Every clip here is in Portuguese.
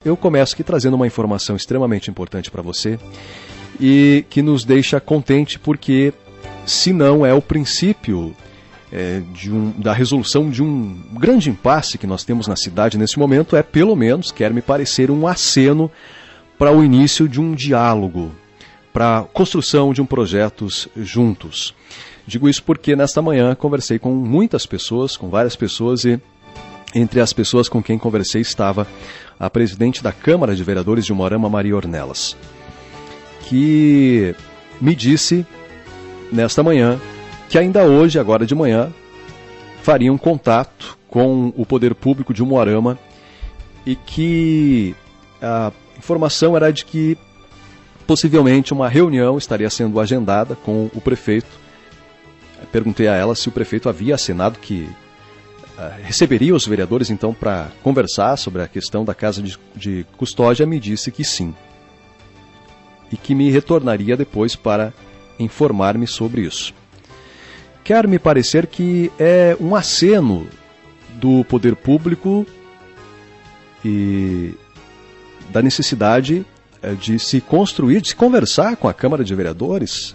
Eu começo aqui trazendo uma informação extremamente importante para você e que nos deixa contente porque, se não é o princípio da resolução de um grande impasse que nós temos na cidade nesse momento, é pelo menos, quer me parecer, um aceno para o início de um diálogo, para a construção de um projeto juntos. Digo isso porque nesta manhã conversei com muitas pessoas, com várias pessoas, e entre as pessoas com quem conversei estava a presidente da Câmara de Vereadores de Umuarama, Maria Ornelas, que me disse nesta manhã que ainda hoje, agora de manhã, faria um contato com o poder público de Umuarama e que a informação era de que possivelmente uma reunião estaria sendo agendada com o prefeito. Perguntei a ela se o prefeito havia assinado que receberia os vereadores então para conversar sobre a questão da casa de custódia. Me disse que sim e que me retornaria depois para informar-me sobre isso. Quer me parecer que é um aceno do poder público e da necessidade de se construir, de se conversar com a Câmara de Vereadores,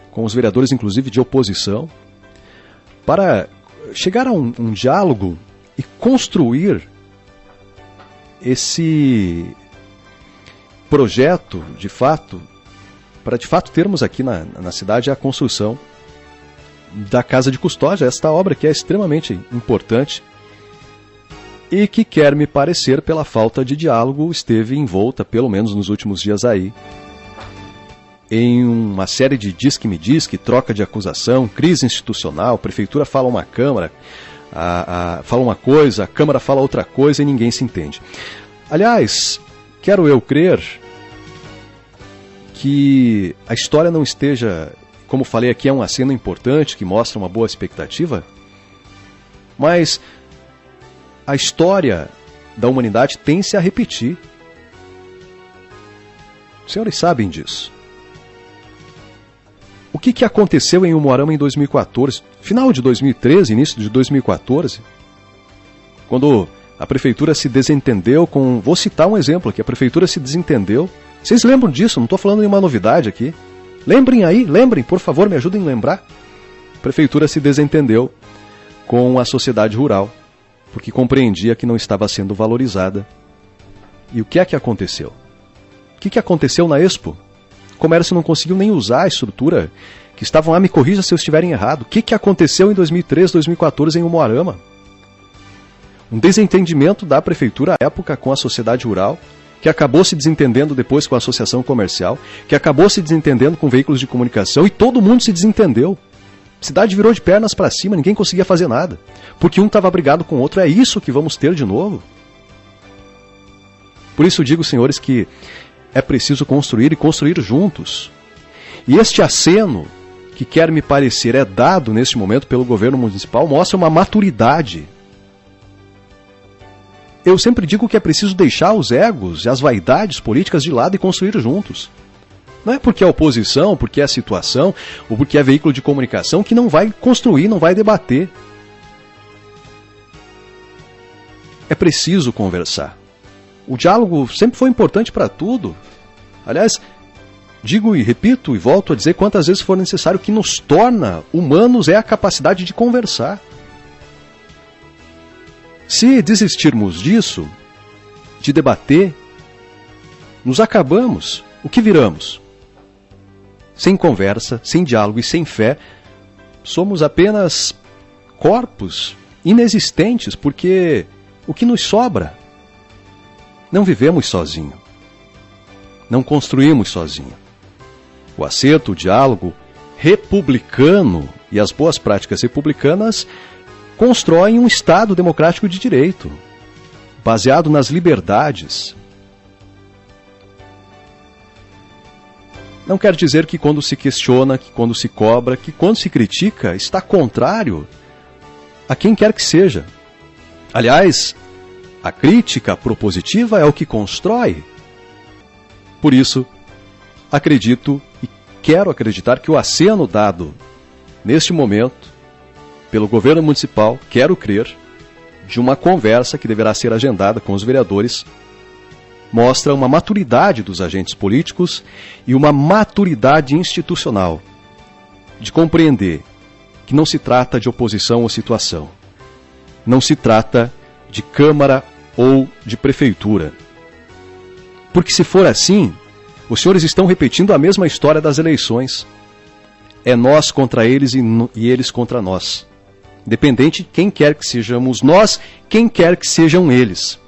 com os vereadores inclusive de oposição, para chegar a um diálogo e construir esse projeto de fato, para de fato termos aqui na cidade a construção da Casa de Custódia, esta obra que é extremamente importante e que, quer me parecer, pela falta de diálogo, esteve envolta, pelo menos nos últimos dias aí, em uma série de diz-que-me-diz-que, troca de acusação, crise institucional, a prefeitura fala uma Câmara, fala uma coisa, a Câmara fala outra coisa e ninguém se entende. Aliás, quero eu crer que a história não esteja, como falei aqui, é um aceno importante que mostra uma boa expectativa, mas a história da humanidade tende-se a repetir. Os senhores sabem disso. O que aconteceu em Umuarama em 2014, final de 2013, início de 2014, quando a prefeitura se desentendeu com... Vou citar um exemplo aqui, a prefeitura se desentendeu. Vocês lembram disso? Não estou falando de uma novidade aqui. Lembrem aí, lembrem, por favor, me ajudem a lembrar. A prefeitura se desentendeu com a sociedade rural, porque compreendia que não estava sendo valorizada. E o que é que aconteceu? O que aconteceu na Expo? O comércio não conseguiu nem usar a estrutura que estavam lá, me corrija se eu estiverem errado. O que aconteceu em 2013, 2014 em Umuarama? Um desentendimento da prefeitura à época com a sociedade rural, que acabou se desentendendo depois com a associação comercial, que acabou se desentendendo com veículos de comunicação, e todo mundo se desentendeu. A cidade virou de pernas para cima, ninguém conseguia fazer nada, porque um estava brigado com o outro. É isso que vamos ter de novo? Por isso digo, senhores, que é preciso construir e construir juntos. E este aceno, que quer me parecer é dado neste momento pelo governo municipal, mostra uma maturidade. Eu sempre digo que é preciso deixar os egos e as vaidades políticas de lado e construir juntos. Não é porque é oposição, porque é situação, ou porque é veículo de comunicação que não vai construir, não vai debater. É preciso conversar. O diálogo sempre foi importante para tudo. Aliás, digo e repito e volto a dizer quantas vezes for necessário, que nos torna humanos é a capacidade de conversar. Se desistirmos disso, de debater, nos acabamos. O que viramos? Sem conversa, sem diálogo e sem fé, somos apenas corpos inexistentes, porque o que nos sobra? Não vivemos sozinhos. Não construímos sozinhos. O acerto, o diálogo republicano e as boas práticas republicanas constroem um Estado democrático de direito, baseado nas liberdades. Não quer dizer que quando se questiona, que quando se cobra, que quando se critica, está contrário a quem quer que seja. Aliás, a crítica propositiva é o que constrói. Por isso, acredito e quero acreditar que o aceno dado neste momento pelo governo municipal, quero crer, de uma conversa que deverá ser agendada com os vereadores mostra uma maturidade dos agentes políticos e uma maturidade institucional de compreender que não se trata de oposição ou situação, não se trata de Câmara ou de Prefeitura. Porque se for assim, os senhores estão repetindo a mesma história das eleições. É nós contra eles e eles contra nós. Independente de quem quer que sejamos nós, quem quer que sejam eles.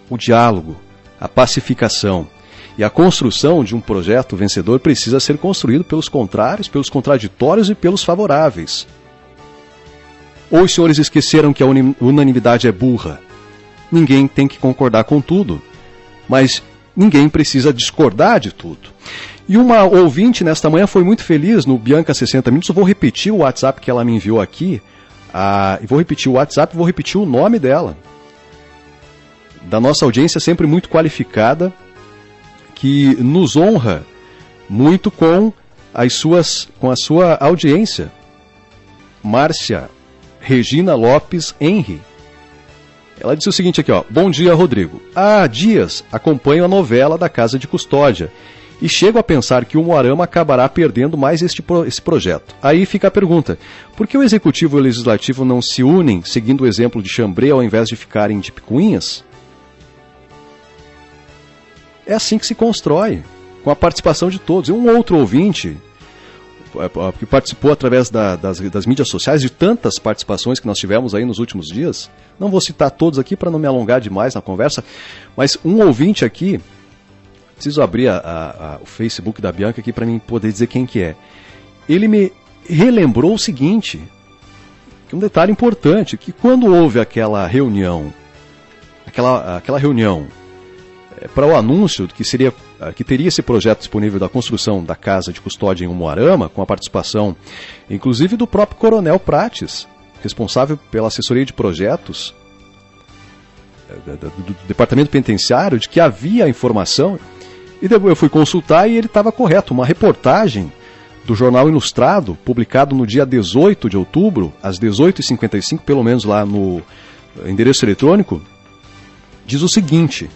O diálogo, a pacificação e a construção de um projeto vencedor precisa ser construído pelos contrários, pelos contraditórios e pelos favoráveis. Ou os senhores esqueceram que a unanimidade é burra? Ninguém tem que concordar com tudo, mas ninguém precisa discordar de tudo. E uma ouvinte nesta manhã foi muito feliz no Bianca 60 Minutos. Eu vou repetir o WhatsApp que ela me enviou aqui. Vou repetir o WhatsApp e vou repetir o nome dela. Da nossa audiência sempre muito qualificada, que nos honra muito com a sua audiência. Márcia Regina Lopes Henry. Ela disse o seguinte aqui, ó: bom dia, Rodrigo. Há dias acompanho a novela da Casa de Custódia e chego a pensar que o Umuarama acabará perdendo mais esse projeto. Aí fica a pergunta: por que o Executivo e o Legislativo não se unem, seguindo o exemplo de Xambrê, ao invés de ficarem de picuinhas? É assim que se constrói, com a participação de todos. E um outro ouvinte, que participou através das mídias sociais, de tantas participações que nós tivemos aí nos últimos dias, não vou citar todos aqui para não me alongar demais na conversa, mas um ouvinte aqui, preciso abrir o Facebook da Bianca aqui para mim poder dizer quem que é. Ele me relembrou o seguinte, que um detalhe importante, que quando houve aquela reunião para o anúncio de que teria esse projeto disponível da construção da casa de custódia em Umuarama, com a participação, inclusive, do próprio Coronel Prates, responsável pela assessoria de projetos do Departamento Penitenciário, de que havia informação, e eu fui consultar e ele estava correto. Uma reportagem do Jornal Ilustrado, publicado no dia 18 de outubro, às 18h55, pelo menos lá no endereço eletrônico, diz o seguinte: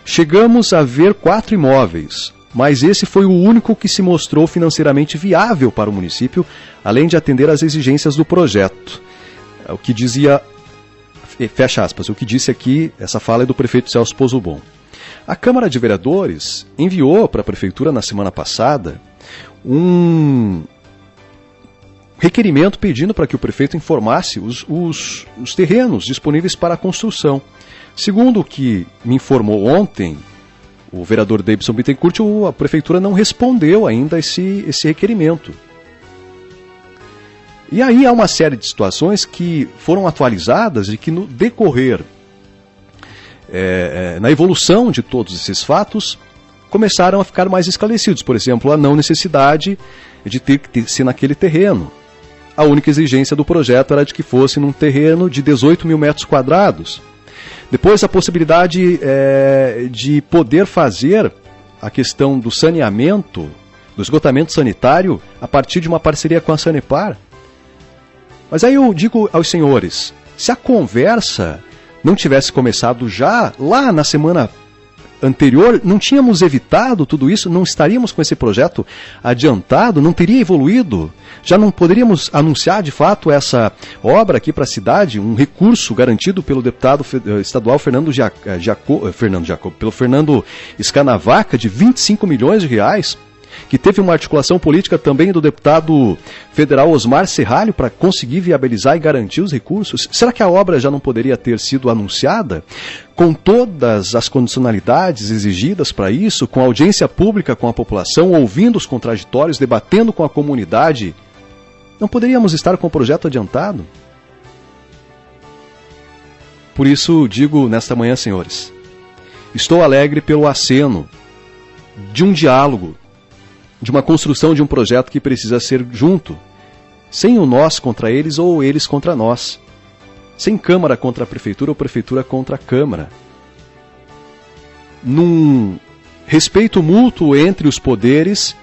chegamos a ver 4 imóveis, mas esse foi o único que se mostrou financeiramente viável para o município, além de atender às exigências do projeto. O que dizia, fecha aspas, o que disse aqui, essa fala é do prefeito Celso Pozzobon. A Câmara de Vereadores enviou para a Prefeitura na semana passada um requerimento pedindo para que o prefeito informasse os terrenos disponíveis para a construção. Segundo o que me informou ontem o vereador Davidson Bittencourt, a Prefeitura não respondeu ainda esse requerimento. E aí há uma série de situações que foram atualizadas e que no decorrer, na evolução de todos esses fatos, começaram a ficar mais esclarecidos. Por exemplo, a não necessidade de ter que ser naquele terreno. A única exigência do projeto era de que fosse num terreno de 18 mil metros quadrados. Depois, a possibilidade de poder fazer a questão do saneamento, do esgotamento sanitário, a partir de uma parceria com a Sanepar. Mas aí eu digo aos senhores, se a conversa não tivesse começado já lá na semana anterior, não tínhamos evitado tudo isso, não estaríamos com esse projeto adiantado, não teria evoluído, já não poderíamos anunciar de fato essa obra aqui para a cidade, um recurso garantido pelo deputado estadual Fernando Scanavaca, de 25 milhões de reais, que teve uma articulação política também do deputado federal Osmar Serralho para conseguir viabilizar e garantir os recursos. Será que a obra já não poderia ter sido anunciada com todas as condicionalidades exigidas para isso, com audiência pública com a população, ouvindo os contraditórios, debatendo com a comunidade? Não poderíamos estar com o projeto adiantado? Por isso digo nesta manhã, senhores, estou alegre pelo aceno de um diálogo, de uma construção de um projeto que precisa ser junto, sem o nós contra eles ou eles contra nós, sem Câmara contra a Prefeitura ou Prefeitura contra a Câmara, num respeito mútuo entre os poderes,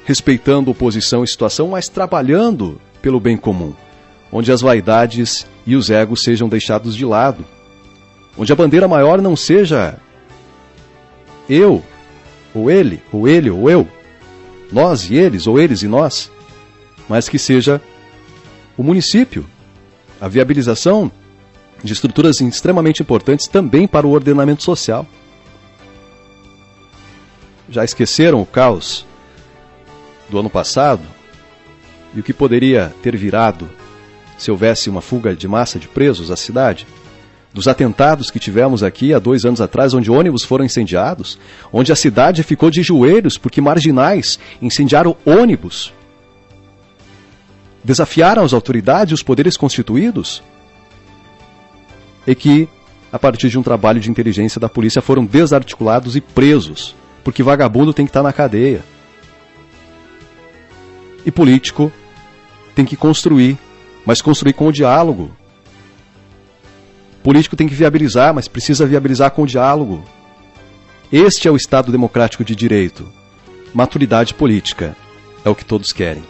respeitando oposição e situação, mas trabalhando pelo bem comum, onde as vaidades e os egos sejam deixados de lado, onde a bandeira maior não seja eu, ou ele, ou ele, ou eu, nós e eles, ou eles e nós, mas que seja o município, a viabilização de estruturas extremamente importantes também para o ordenamento social. Já esqueceram o caos do ano passado e o que poderia ter virado se houvesse uma fuga de massa de presos à cidade? Dos atentados que tivemos aqui há 2 anos atrás, onde ônibus foram incendiados, onde a cidade ficou de joelhos porque marginais incendiaram ônibus, desafiaram as autoridades e os poderes constituídos, e que, a partir de um trabalho de inteligência da polícia, foram desarticulados e presos, porque vagabundo tem que estar na cadeia. E político tem que construir, mas construir com o diálogo. Político tem que viabilizar, mas precisa viabilizar com o diálogo. Este é o Estado democrático de direito. Maturidade política é o que todos querem.